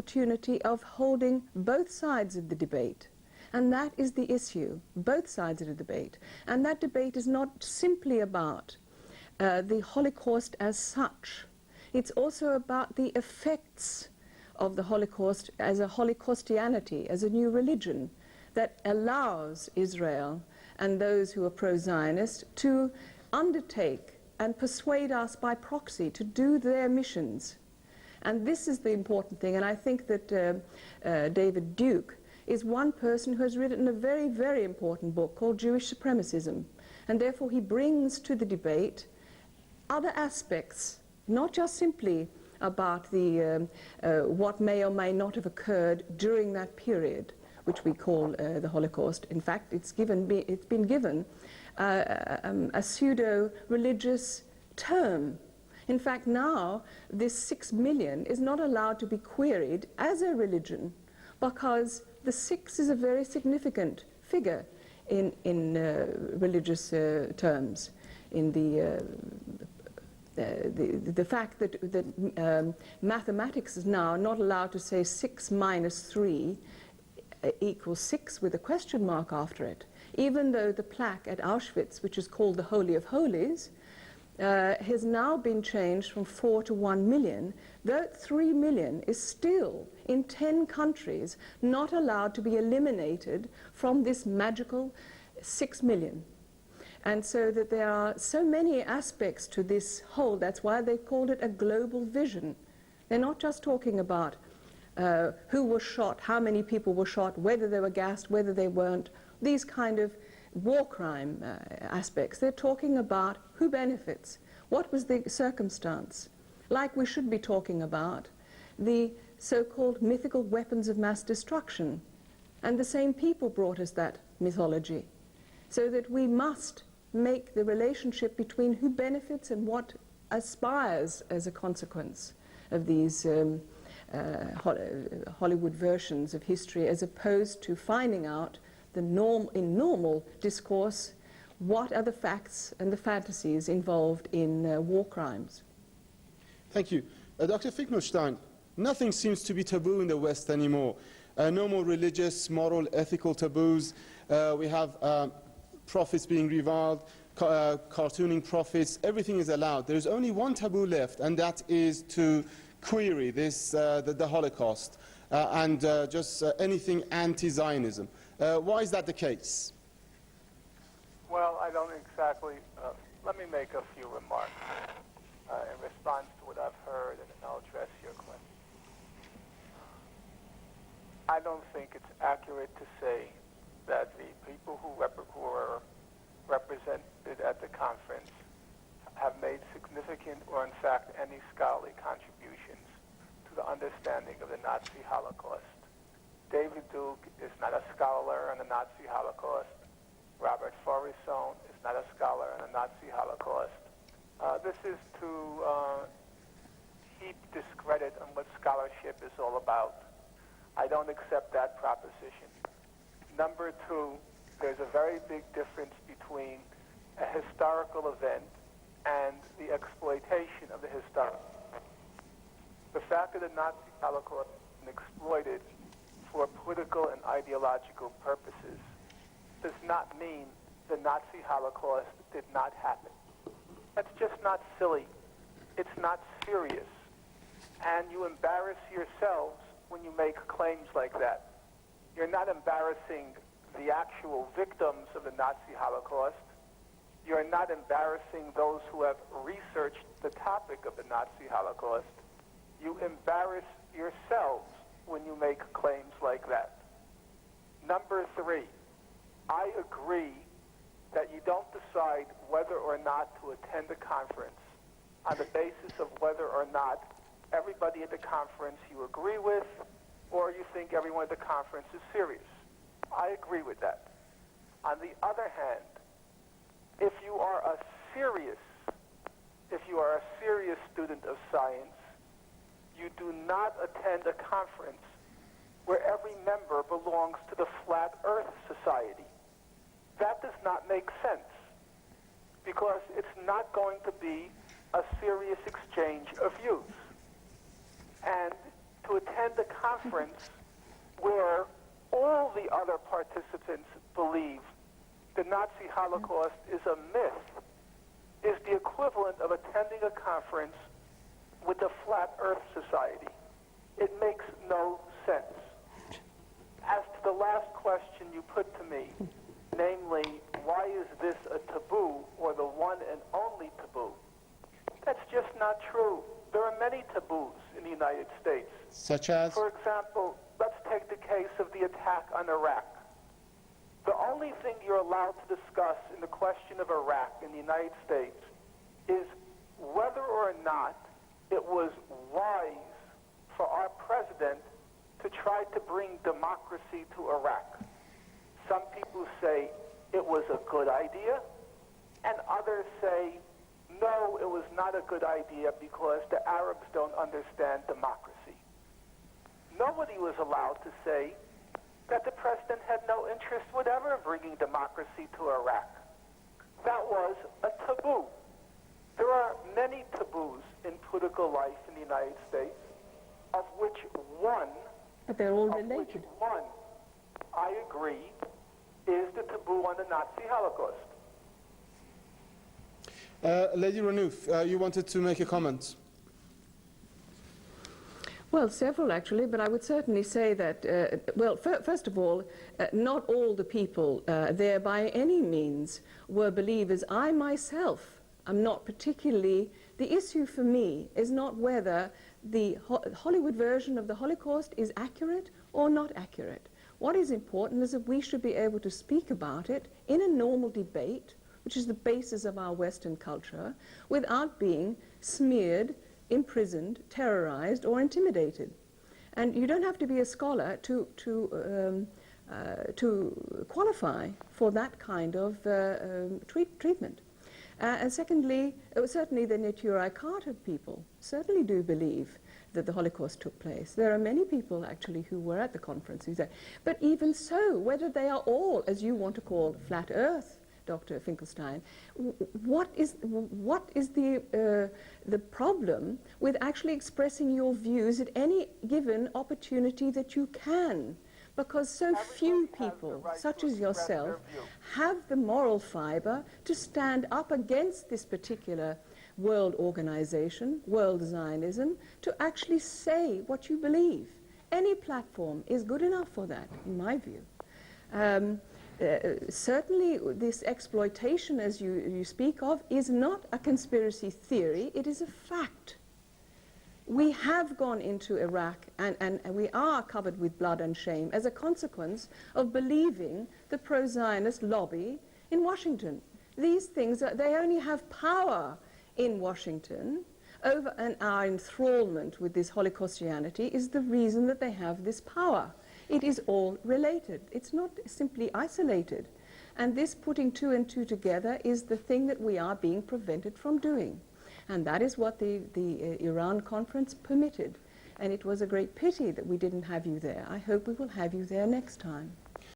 opportunity of holding both sides of the debate. And that is the issue, both sides of the debate. And that debate is not simply about the Holocaust as such. It's also about the effects of the Holocaust as a Holocaustianity, as a new religion that allows Israel and those who are pro-Zionist to undertake and persuade us by proxy to do their missions. And this is the important thing, and I think that David Duke is one person who has written a very, very important book called Jewish Supremacism, and therefore he brings to the debate other aspects, not just simply about the what may or may not have occurred during that period, which we call the Holocaust. In fact, it's been given a pseudo-religious term. In fact, now this 6 million is not allowed to be queried as a religion, because the 6 is a very significant figure in religious terms. In the fact that mathematics is now not allowed to say 6 minus 3 equals 6 with a question mark after it, even though the plaque at Auschwitz, which is called the Holy of Holies, has now been changed from 4 to 1 million, though 3 million is still, in 10 countries, not allowed to be eliminated from this magical 6 million. And so that there are so many aspects to this whole, that's why they called it a global vision. They're not just talking about who was shot, how many people were shot, whether they were gassed, whether they weren't, these kind of war crime aspects. They're talking about who benefits, what was the circumstance, like we should be talking about the so-called mythical weapons of mass destruction. And the same people brought us that mythology, so that we must make the relationship between who benefits and what aspires as a consequence of these Hollywood versions of history, as opposed to finding out in normal discourse what are the facts and the fantasies involved in war crimes. Thank you. Dr. Finkelstein, nothing seems to be taboo in the West anymore. No more religious, moral, ethical taboos. We have prophets being reviled, cartooning prophets, everything is allowed. There's only one taboo left, and that is to query this, the Holocaust and just anything anti-Zionism. Why is that the case? Well, I don't exactly. Let me make a few remarks in response to what I've heard, and then I'll address your question. I don't think it's accurate to say that the people who are represented at the conference have made significant or, in fact, any scholarly contributions to the understanding of the Nazi Holocaust. David Duke is not a scholar on the Nazi Holocaust. Robert Forrisone is not a scholar on the Nazi Holocaust. This is to heap discredit on what scholarship is all about. I don't accept that proposition. Number two, there's a very big difference between a historical event and the exploitation of the historical. The fact that the Nazi Holocaust has been exploited for political and ideological purposes does not mean the Nazi Holocaust did not happen. That's just not silly. It's not serious. And you embarrass yourselves when you make claims like that. You're not embarrassing the actual victims of the Nazi Holocaust. You're not embarrassing those who have researched the topic of the Nazi Holocaust. You embarrass yourselves when you make claims like that. Number three, I agree that you don't decide whether or not to attend a conference on the basis of whether or not everybody at the conference you agree with, or you think everyone at the conference is serious. I agree with that. On the other hand, if you are a serious student of science, you do not attend a conference where every member belongs to the Flat Earth Society. That does not make sense, because it's not going to be a serious exchange of views. And to attend a conference where all the other participants believe the Nazi Holocaust is a myth is the equivalent of attending a conference with the Flat Earth Society. It makes no sense. As to the last question you put to me, namely, why is this a taboo or the one and only taboo? That's just not true. There are many taboos in the United States. Such as? For example, let's take the case of the attack on Iraq. The only thing you're allowed to discuss in the question of Iraq in the United States is whether or not it was wise for our president to try to bring democracy to Iraq. Some people say it was a good idea, and others say, no, it was not a good idea because the Arabs don't understand democracy. Nobody was allowed to say that the president had no interest whatever in bringing democracy to Iraq. That was a taboo. There are many taboos in political life in the United States, of which one, But they're all related. I agree, is the taboo on the Nazi Holocaust. Lady Renouf, you wanted to make a comment. Well, several actually, but I would certainly say that, well, first of all, not all the people there by any means were believers. I myself am not particularly, the issue for me is not whether the Hollywood version of the Holocaust is accurate or not accurate. What is important is that we should be able to speak about it in a normal debate, which is the basis of our Western culture, without being smeared, imprisoned, terrorized, or intimidated. And you don't have to be a scholar to qualify for that kind of treatment. And secondly, certainly the Neturei Carter people certainly do believe that the Holocaust took place. There are many people actually who were at the conference who say, but even so, whether they are all, as you want to call, flat earth, Dr. Finkelstein, what is the problem with actually expressing your views at any given opportunity that you can? Because so few people, such as yourself, have the moral fiber to stand up against this particular world organization, world Zionism, to actually say what you believe. Any platform is good enough for that, in my view. Certainly this exploitation, as you speak of, is not a conspiracy theory, it is a fact. We have gone into Iraq and we are covered with blood and shame as a consequence of believing the pro-Zionist lobby in Washington. These things, they only have power in Washington over, and our enthrallment with this Holocaustianity is the reason that they have this power. It is all related. It's not simply isolated. And this putting two and two together is the thing that we are being prevented from doing. And that is what the Iran conference permitted. And it was a great pity that we didn't have you there. I hope we will have you there next time.